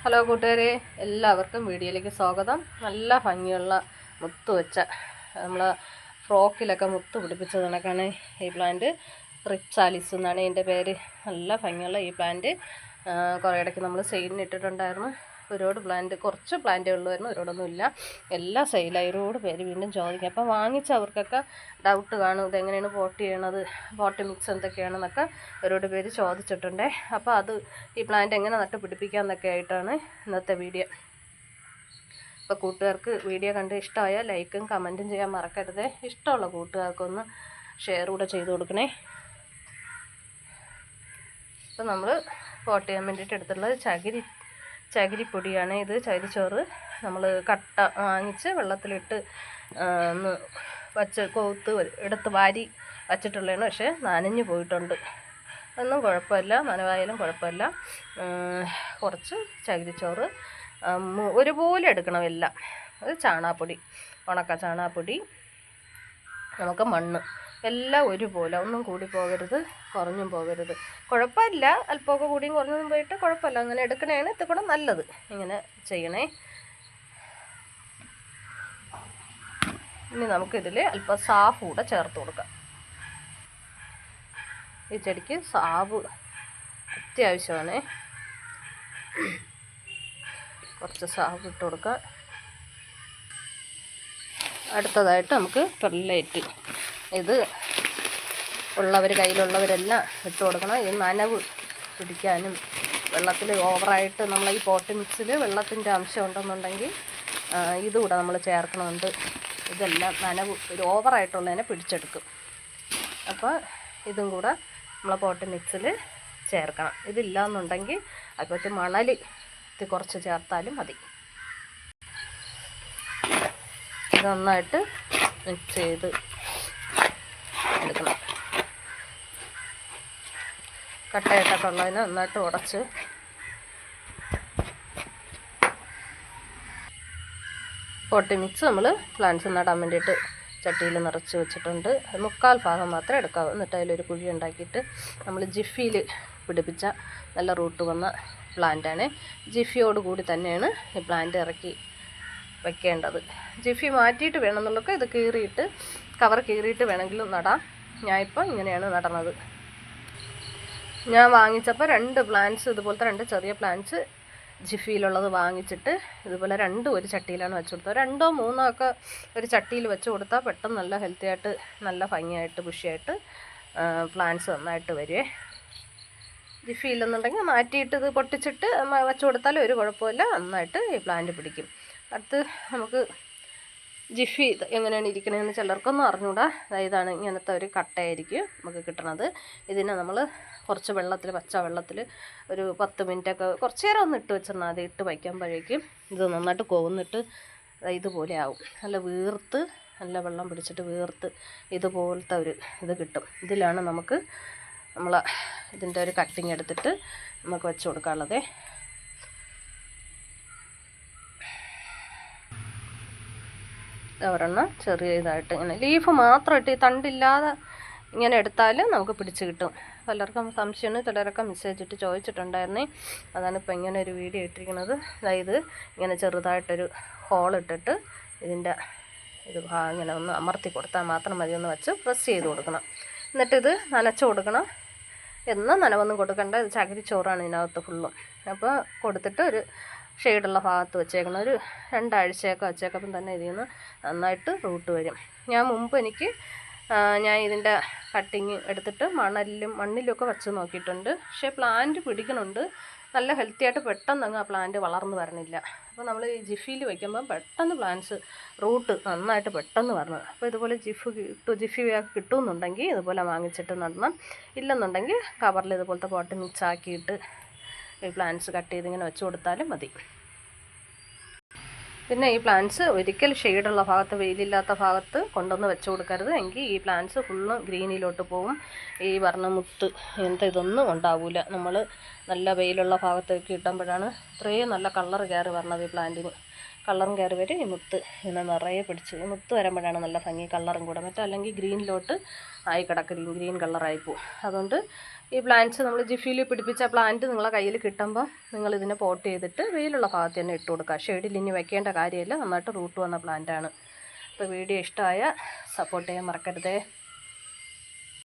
Hello കൂട്ടുകാരെ, എല്ലാവർക്കും വീഡിയോയിലേക്ക് സ്വാഗതം. നല്ല ഭംഗിയുള്ള മുത്ത് വെച്ച നമ്മൾ ഫ്രോക്കിലൊക്കെ മുത്ത് പിടിപ്പിച്ച കണക്കാണ് ഈ പ്ലാന്റ്. റിപ്സാലിസ് എന്നാണ് ഇതിൻ്റെ പേര്. നല്ല ഭംഗിയുള്ള ഈ പ്ലാന്റ് കുറേ ഇടയ്ക്ക് നമ്മൾ സെയിലിന് ഇട്ടിട്ടുണ്ടായിരുന്നു. ഒരുപാട് പ്ലാന്റ്, കുറച്ച് പ്ലാന്റേ ഉള്ളുമായിരുന്നു, ഒരുപാടൊന്നും ഇല്ല, എല്ലാം സെയിലായി. ഒരുപാട് പേര് വീണ്ടും ചോദിക്കും. അപ്പോൾ വാങ്ങിച്ചവർക്കൊക്കെ ഡൗട്ട് കാണും, ഇതെങ്ങനെയാണ് പോട്ട് ചെയ്യണത്, പോട്ട് മിക്സ് എന്തൊക്കെയാണെന്നൊക്കെ ഒരുപാട് പേര് ചോദിച്ചിട്ടുണ്ട്. അപ്പോൾ അത് ഈ പ്ലാന്റ് എങ്ങനെ നട്ട് പിടിപ്പിക്കാമെന്നൊക്കെ ആയിട്ടാണ് ഇന്നത്തെ വീഡിയോ. അപ്പോൾ കൂട്ടുകാർക്ക് വീഡിയോ കണ്ട് ഇഷ്ടമായാൽ ലൈക്കും കമൻറ്റും ചെയ്യാൻ മറക്കരുത്. ഇഷ്ടമുള്ള കൂട്ടുകാർക്കൊന്ന് ഷെയർ കൂടെ ചെയ്ത് കൊടുക്കണേ. അപ്പോൾ നമ്മൾ പോട്ട് ചെയ്യാൻ വേണ്ടിയിട്ട് എടുത്തുള്ളത് ചകിരിപ്പൊടിയാണ്. ഇത് ചകിരിച്ചോറ് നമ്മൾ കട്ട വാങ്ങിച്ച് വെള്ളത്തിലിട്ട് ഒന്ന് കൊവുത്ത് എടുത്ത് വാരി വച്ചിട്ടുള്ളതാണ്. പക്ഷേ നനഞ്ഞു പോയിട്ടുണ്ട്. ഒന്നും കുഴപ്പമില്ല, നനവായാലും കുഴപ്പമില്ല. കുറച്ച് ചകിരിച്ചോറ് ഒരുപോലെ എടുക്കണം എല്ലാം. അത് ചാണകപ്പൊടി, ഉണക്ക ചാണകപ്പൊടി, നമുക്ക് മണ്ണ്, എല്ലാം ഒരുപോലെ, ഒന്നും കൂടി പോകരുത്, കുറഞ്ഞും പോകരുത്. കുഴപ്പമില്ല, അല്പമൊക്കെ കൂടിയും കുറഞ്ഞും പോയിട്ട് കുഴപ്പമില്ല. അങ്ങനെ എടുക്കണേണ് ഇത് കൂടെ നല്ലത്. ഇങ്ങനെ ചെയ്യണേ. ഇനി നമുക്കിതിൽ അല്പം സാഫ് കൂടെ ചേർത്ത് കൊടുക്കാം. ഈ ചെടിക്ക് സാവ് അത്യാവശ്യമാണ്. കുറച്ച് സാവ് ഇട്ട് കൊടുക്കാം. അടുത്തതായിട്ട് നമുക്ക് പെർലൈറ്റ്, ഇത് കയ്യിലുള്ളവരെല്ലാം ഇട്ട് കൊടുക്കണം. ഇത് നനവ് പിടിക്കാനും വെള്ളത്തിൽ ഓവറായിട്ട് നമ്മൾ ഈ പോട്ട് മിക്സിൽ വെള്ളത്തിൻ്റെ അംശം ഉണ്ടെന്നുണ്ടെങ്കിൽ ഇതുകൂടെ നമ്മൾ ചേർക്കണമുണ്ട്. ഇതെല്ലാം നനവ് ഒരു ഓവറായിട്ടുള്ളതിനെ പിടിച്ചെടുക്കും. അപ്പോൾ ഇതും കൂടെ നമ്മൾ പോട്ട് മിക്സിൽ ചേർക്കണം. ഇതില്ല എന്നുണ്ടെങ്കിൽ അതിപ്പറ്റി മണൽ കുറച്ച് ചേർത്താലും മതി. ഇത് നന്നായിട്ട് മിക്സ് ചെയ്ത് എടുക്കണം. കട്ടയായിട്ടൊക്കെ ഉള്ളതിന് നന്നായിട്ട് ഉടച്ച് പോട്ടി മിക്സ് നമ്മൾ പ്ലാന്റ്സ് നടാൻ വേണ്ടിയിട്ട് ചട്ടിയിൽ നിറച്ച് വെച്ചിട്ടുണ്ട്. 3/4 ഭാഗം മാത്രമേ എടുക്കാവൂ. എന്നിട്ട് അതിലൊരു കുഴി ഉണ്ടാക്കിയിട്ട് നമ്മൾ ജിഫിയിൽ പിടിപ്പിച്ച നല്ല റൂട്ട് വന്ന പ്ലാന്റാണ്. ജിഫിയോട് കൂടി തന്നെയാണ് ഈ പ്ലാന്റ് ഇറക്കി വയ്ക്കേണ്ടത്. ജിഫി മാറ്റിയിട്ട് വേണമെന്നുള്ളതൊക്കെ ഇത് കീറിയിട്ട്, കവർ കീറിയിട്ട് വേണമെങ്കിലും നടാം. ഞാനിപ്പോൾ ഇങ്ങനെയാണ് നടന്നത്. ഞാൻ വാങ്ങിച്ചപ്പോൾ 2 പ്ലാന്റ്സ്, ഇതുപോലത്തെ 2 ചെറിയ പ്ലാന്റ്സ് ജിഫിയിലുള്ളത് വാങ്ങിച്ചിട്ട് ഇതുപോലെ 2 ഒരു ചട്ടിയിലാണ് വെച്ച് കൊടുത്തത്. 2ഓ 3ഓ ഒക്കെ ഒരു ചട്ടിയിൽ വെച്ച് കൊടുത്താൽ പെട്ടെന്ന് നല്ല ഹെൽത്തി ആയിട്ട്, നല്ല ഭംഗിയായിട്ട്, ബുഷിയായിട്ട് പ്ലാന്റ്സ് നന്നായിട്ട് വരുവേ. ജിഫിയില്ലെന്നുണ്ടെങ്കിൽ മാറ്റിയിട്ട് ഇത് പൊട്ടിച്ചിട്ട് വെച്ച് കൊടുത്താൽ ഒരു കുഴപ്പമില്ല, നന്നായിട്ട് ഈ പ്ലാന്റ് പിടിക്കും. അടുത്ത് നമുക്ക് ജിഫി എങ്ങനെയാണ് ഇരിക്കണതെന്ന് ചിലർക്കൊന്നും അറിഞ്ഞൂടാ. ഇതാണ് ഇങ്ങനത്തെ ഒരു കട്ടയായിരിക്കും നമുക്ക് കിട്ടണത്. ഇതിനെ നമ്മൾ കുറച്ച് വെള്ളത്തിൽ, പച്ച വെള്ളത്തിൽ ഒരു 10 മിനിറ്റൊക്കെ കുറച്ച് നേരം ഒന്ന് ഇട്ട് വെച്ചിരുന്നാൽ അത് ഇട്ട് വയ്ക്കുമ്പോഴേക്കും ഇത് നന്നായിട്ട് കൊവുന്നിട്ട് ഇതുപോലെ ആവും. നല്ല വീർത്ത്, നല്ല വെള്ളം പിടിച്ചിട്ട് വീർത്ത് ഇതുപോലത്തെ ഒരു ഇത് കിട്ടും. ഇതിലാണ് നമുക്ക് ഇതിൻ്റെ ഒരു കട്ടിങ് എടുത്തിട്ട് നമുക്ക് വെച്ച് കൊടുക്കാനുള്ളത്. ഒരെണ്ണം ചെറിയ ഇതായിട്ട് ഇങ്ങനെ ലീഫ് മാത്രമായിട്ട്, ഈ തണ്ടില്ലാതെ ഇങ്ങനെ എടുത്താൽ നമുക്ക് പിടിച്ച് കിട്ടും. പലർക്കും സംശയമാണ്, ചിലരൊക്കെ മെസ്സേജ് ഇട്ട് ചോദിച്ചിട്ടുണ്ടായിരുന്നേ. അതാണ് ഇപ്പോൾ ഇങ്ങനെ ഒരു വീഡിയോ ഇട്ടിരിക്കുന്നത്. അതായത് ഇങ്ങനെ ചെറുതായിട്ടൊരു ഹോളിട്ടിട്ട് ഇതിൻ്റെ ഇത് ഇങ്ങനെ ഒന്ന് അമർത്തി കൊടുത്താൽ മാത്രം മതി. ഒന്ന് വെച്ച് പ്രസ് ചെയ്ത് കൊടുക്കണം. എന്നിട്ടിത് നനച്ച് കൊടുക്കണം. എന്നും നനവൊന്നും കൊടുക്കണ്ട. ഇത് ചകിരിച്ചോറാണ് ഇതിനകത്ത് ഫുള്ളും. അപ്പോൾ കൊടുത്തിട്ട് ഒരു ഷെയ്ഡുള്ള ഭാഗത്ത് വെച്ചേക്കണം. ഒരു 2 ആഴ്ചയൊക്കെ വെച്ചേക്കപ്പം തന്നെ ഇതിൽ നിന്ന് നന്നായിട്ട് റൂട്ട് വരും. ഞാൻ ഇതിൻ്റെ കട്ടിങ് എടുത്തിട്ട് മണ്ണിലൊക്കെ വെച്ച് നോക്കിയിട്ടുണ്ട്. പക്ഷേ പ്ലാന്റ് പിടിക്കണുണ്ട്, നല്ല ഹെൽത്തി ആയിട്ട്. പെട്ടെന്ന് അങ്ങ് ആ പ്ലാന്റ് വളർന്നു വരണില്ല. അപ്പോൾ നമ്മൾ ഈ ജിഫിയിൽ വയ്ക്കുമ്പോൾ പെട്ടെന്ന് പ്ലാന്റ്സ് റൂട്ട് നന്നായിട്ട് പെട്ടെന്ന് വരണം. അപ്പോൾ ഇതുപോലെ ജിഫി കിട്ടുമെന്നുണ്ടെങ്കിൽ ഇതുപോലെ വാങ്ങിച്ചിട്ട് നടണം. ഇല്ലെന്നുണ്ടെങ്കിൽ കവറിൽ ഇതുപോലത്തെ പോട്ട് മിക്സ് ആക്കിയിട്ട് ഈ പ്ലാന്റ്സ് കട്ട് ചെയ്ത് ഇങ്ങനെ വെച്ച് കൊടുത്താലും മതി. പിന്നെ ഈ പ്ലാന്റ്സ് ഒരിക്കൽ ഷെയ്ഡുള്ള ഭാഗത്ത്, വെയിലില്ലാത്ത ഭാഗത്ത് കൊണ്ടുവന്ന് വെച്ച് കൊടുക്കരുത്. എങ്കിൽ ഈ പ്ലാന്റ്സ് ഫുള്ളും ഗ്രീനിലോട്ട് പോകും. ഈ വർണ്ണമുത്ത് ഇങ്ങനത്തെ ഇതൊന്നും ഉണ്ടാവില്ല. നമ്മൾ നല്ല വെയിലുള്ള ഭാഗത്തേക്ക് ഇട്ടുമ്പോഴാണ് ഇത്രയും നല്ല കളർ കയറി വരണത് ഈ പ്ലാന്റിന്. കളറും കയറി വരും. ഈ മുത്ത് ഇങ്ങനെ നിറയെ പിടിച്ച് ഈ മുത്ത് വരുമ്പോഴാണ് നല്ല ഭംഗി, കളറും കൂടെ. അല്ലെങ്കിൽ ഗ്രീനിലോട്ട് ആയി കിടക്കും, ഗ്രീൻ കളറായി പോവും. അതുകൊണ്ട് ഈ പ്ലാന്റ്സ് നമ്മൾ ജിഫിയിൽ പിടിപ്പിച്ച പ്ലാന്റ് നിങ്ങളെ കയ്യിൽ കിട്ടുമ്പോൾ നിങ്ങളിതിനെ പോട്ട് ചെയ്തിട്ട് വെയിലുള്ള ഭാഗത്ത് തന്നെ ഇട്ട് കൊടുക്കുക. ഷെയ്ഡിൽ ഇനി വയ്ക്കേണ്ട കാര്യമില്ല, നന്നായിട്ട് റൂട്ട് വന്ന പ്ലാന്റാണ്. അപ്പോൾ വീഡിയോ ഇഷ്ടമായ സപ്പോർട്ട് ചെയ്യാൻ മറക്കരുതേ.